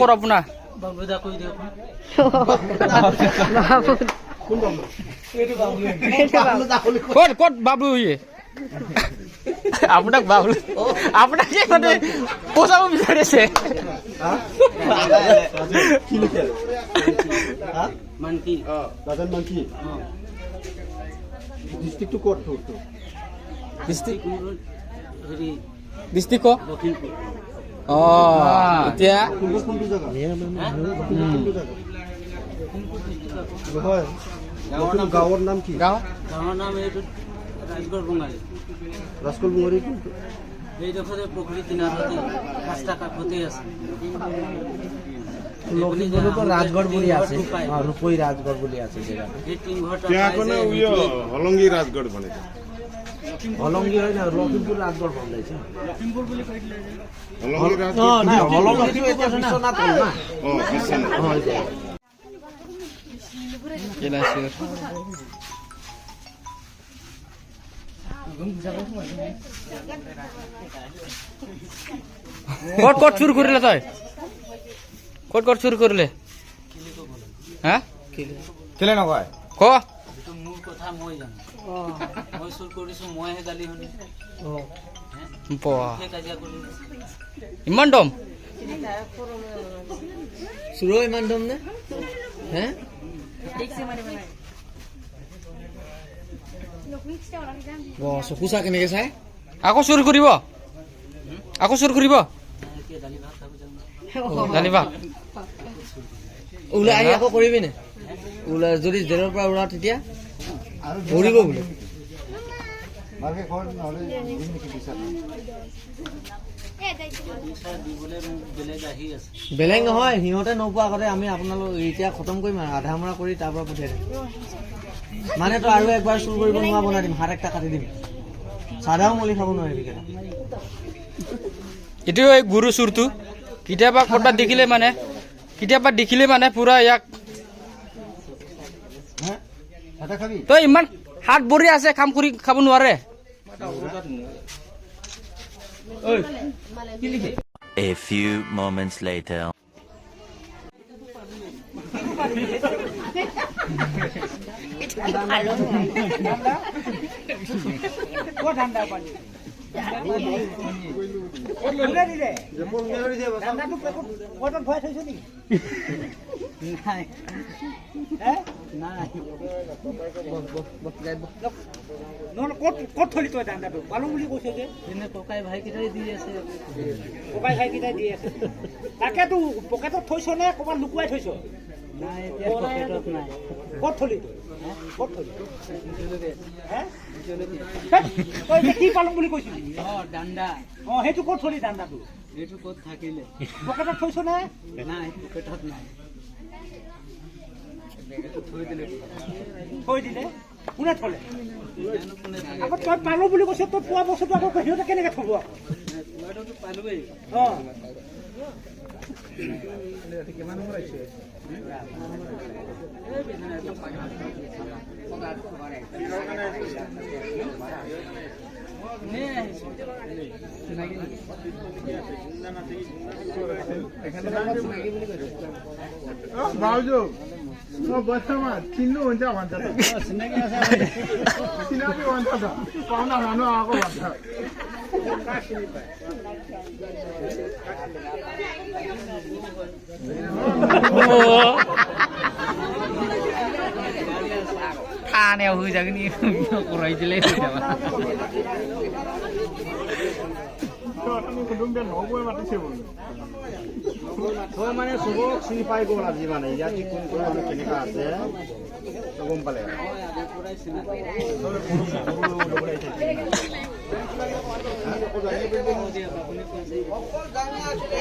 কৰব না কত বাবু আপোনাক বাবু আপোনাকে মানে পচাব বিচাৰিছে ডিস্ট্ৰিক্ট কোড তো ডিস্ট্ৰিক্ট ডিস্ট্ৰিক্ট অ এতিয়া কোনটো জায়গা হয় গাঁৱৰ নাম কি গাঁৱৰ নাম এইটো ৰাজগড় বঙালী ৰাজকল বঙালী এইডোখৰে পুখুৰী কিনাৰতে ৰাস্তা কাষতে আছে লখিমপুৰতো ৰাজগড় বুলি আছে ৰূপৈ ৰাজগড় বুলি আছে জেগাটো এই টিংঘৰটা হলঙ্গী ৰাজগড় বনাইছে হলঙ্গী হয় না লখিমপুৰ ৰাজগড় বনাইছে লখিমপুৰ বুলি কৈ দিলে হলঙ্গী ৰাজগড় নাই হলঙ্গী এতিয়া বিশ্বনাথ হ'ল না ও বিশ্বনাথ হয় কেলাসিৰ কত কত চুৰ কৰিলে তই কত কত চুৰ কৰিলে হা কেলে নকয় ক এইটো মোৰ কথা মই জানো মই চুৰ কৰিছো মইহে গালি শুনি কাজিয়া কৰি ইমান দম চুৰ ইমান দম নে হে চকু চা কেনেকে চাই আকৌ চুৰ কৰিব দালি ভাত খাব জানো দালি ভাত ওলাই আহি আকৌ কৰিবি নে ওলাই যদি জেলৰ পৰা ওলা তেতিয়া ধৰিব বোলে মাকে ঘৰ নহলে দিন নেকি বিচাৰ দিবলৈ বেলেগ আহি আছে বেলেগ নহয় সিহঁতে নোপোৱা আগতে আমি আপোনালোক এতিয়া খতম কৰিম আৰু আধা মৰা কৰি তাৰ পৰা পঠিয়াই দিম মানে তো আৰু একবাৰ চুৰ কৰিব নোৱাৰা বনাই দিম হাত একটা কাটি দিম চাদাও মলি খাব নোৱাৰিবি কেইটা এইটো এই গুৰু চুৰটো কেতিয়াবা ক'ৰবাত দেখিলে মানে পুৰা ইয়াক এটা খাবি তই ইমান হাত ভৰি আছে কাম কৰি খাব নোৱাৰে A few moments later. ক'ত থলি তই দাণ্ডাটো পালো বুলি কৈছে যে যেনে ককাই ভাইকেইটাই দি আছে ককাই ভাইকেইটাই দি আছে তাকেতো পকেটত থৈছ নে ক'ৰবাত লুকুৱাই থৈছ নাই এতিয়া পকেটত নাই ক'ত থলি ক'ত থলি তই এতিয়া কি পালং বুলি কৈছিলি দাণ্ডা সেইটো ক'ত থলি দাণ্ডাটো এইটো ক'ত থাকিলে পকেটত থৈছ নে নাই পকেটত নাই থৈ দিলে কোনে থলে আকৌ তই পালো বুলি কৈছ তই পোৱা বস্তুটো আকৌ সিহঁতে কেনেকে থব আকৌ পালোৱেই বৰ্তমান চিনো हुन्छ ভन्छ চিনাকি আছে চিনাকি ভन्छ त पाहुना खानु आएको भन्छ खानायाव होजागोन करायदिलै মানে চবক চিনি পাই গ'ল আজি মানে ইয়াত কোন কোন মানুহ কেনেকুৱা আছে গম পালে অকল জানে আছিলে